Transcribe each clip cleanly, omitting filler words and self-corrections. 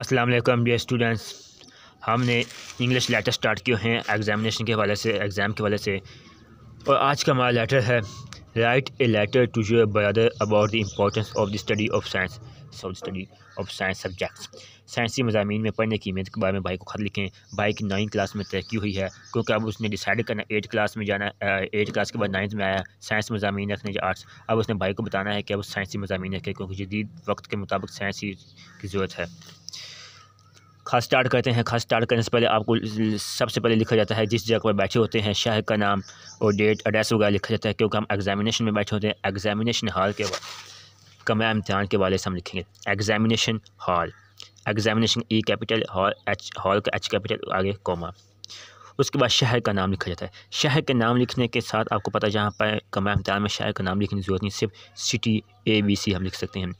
अस्सलाम वालेकुम dear students. हमने इंग्लिश लेटर स्टार्ट किए हैं एग्ज़ामिनेशन के हवाले से, एग्ज़ाम के हवाले से। और आज का हमारा लेटर है write a letter to your brother about the importance of the study of science subjects. साइंसी मज़ामीन में पढ़ने की अहमियत के बारे में भाई को ख़त लिखें। भाई की 9वीं क्लास में तरक्की हुई है, क्योंकि अब उसने डिसाइड करना 8 क्लास में जाना। 8 क्लास के बाद 9th में आया, साइंस मज़ामीन रखने या आर्ट्स। अब उसने भाई को बताना है कि अब साइंसी मज़ामीन रखे, क्योंकि जदीद वक्त के मुताबिक साइंस की ज़रूरत है। खास स्टार्ट करते हैं। खास स्टार्ट करने से पहले आपको सबसे पहले लिखा जाता है जिस जगह पर बैठे होते हैं, शहर का नाम और डेट, एड्रेस वगैरह लिखा जाता है, क्योंकि हम एग्जामिनेशन में बैठे होते हैं। एग्जामिनेशन हॉल के कमरा इम्तिहान के वाले से हम लिखेंगे examination hall. Examination E capital, hall का एच कैपिटल, आगे कॉमा। उसके बाद शहर का नाम लिखा जाता है। शहर के नाम लिखने के साथ आपको पता है जहाँ पर कमरा इम्तिहान में शहर का नाम लिखने की ज़रूरत नहीं, सिर्फ सिटी ABC हम लिख सकते हैं।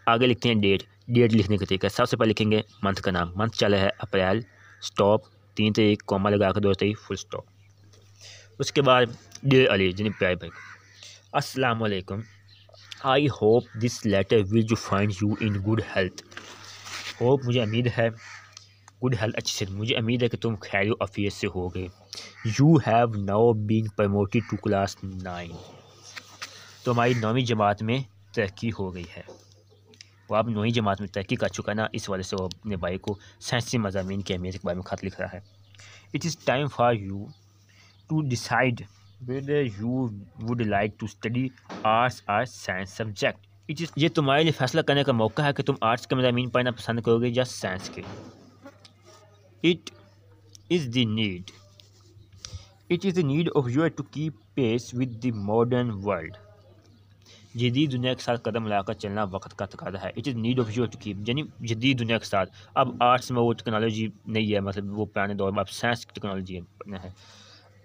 आगे लिखते हैं डेट। डेट लिखने का तरीका, सबसे पहले लिखेंगे मंथ का नाम। मंथ चला है अप्रैल, स्टॉप 3 तारीख, कॉमा लगा कर 2 तारीख, फुल स्टॉप। उसके बाद डियर अली यानी प्यारे भाई, अस्सलाम वालेकुम। I hope this letter will you find you in good health. Hope मुझे उम्मीद है, गुड हेल्थ अच्छी से, मुझे उम्मीद है कि तुम खैर अफियत से हो गए। You have now been promoted to class 9। तो हमारी 9वीं जमात में तरक्की हो गई है। वो अब 9वीं जमात में तरक्की कर चुका ना, इस वजह से वो अपने भाई को साइंसी मज़ामीन की अहमियत के बारे में ख़त लिख रहा है। It is time for you to decide whether you would like to study arts और साइंस सब्जेक्ट। ये तुम्हारे लिए फैसला करने का मौका है कि तुम आर्ट्स के मज़ामीन पढ़ना पसंद करोगे या साइंस के। It is the need of you to keep pace with the modern world. जदीद दुनिया के साथ कदम मिलाकर चलना वक्त का तकाज़ा है। It is need of you to keep, यानी जदीद दुनिया के साथ। अब आर्ट्स में वो टेक्नोलॉजी नहीं है, मतलब वो पुराने दौर में, अब साइंस की टेक्नोलॉजी है।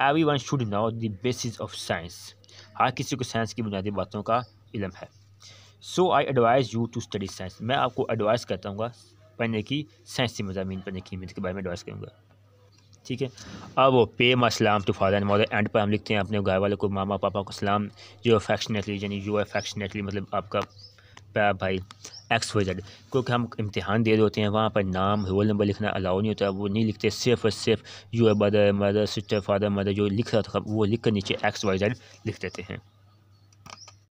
Everyone should know the basis of science. हर किसी को साइंस की बुनियादी बातों का इल्म है। So I advise you to study science. मैं आपको एडवाइस करता हूँ पढ़ने की, साइंसी मज़ामीन पढ़ने की अहमियत के बारे में एडवाइस करूँगा, ठीक है। अब वो पे माई सलाम to father and mother, and पर हम लिखते हैं अपने घर वाले को, मामा पापा को सलाम। जो अफेक्शनेटली, यानी जो अफेक्शनेटली मतलब आपका प्यार भाई XYZ। क्योंकि हम इम्तिहान दे रहे होते हैं, वहाँ पर नाम रोल नंबर लिखना अलाउ नहीं होता, वो नहीं लिखते, सिर्फ और सिर्फ your brother, mother, sister, father, mother जो लिख रहा था वो लिख कर नीचे XYZ लिख देते हैं।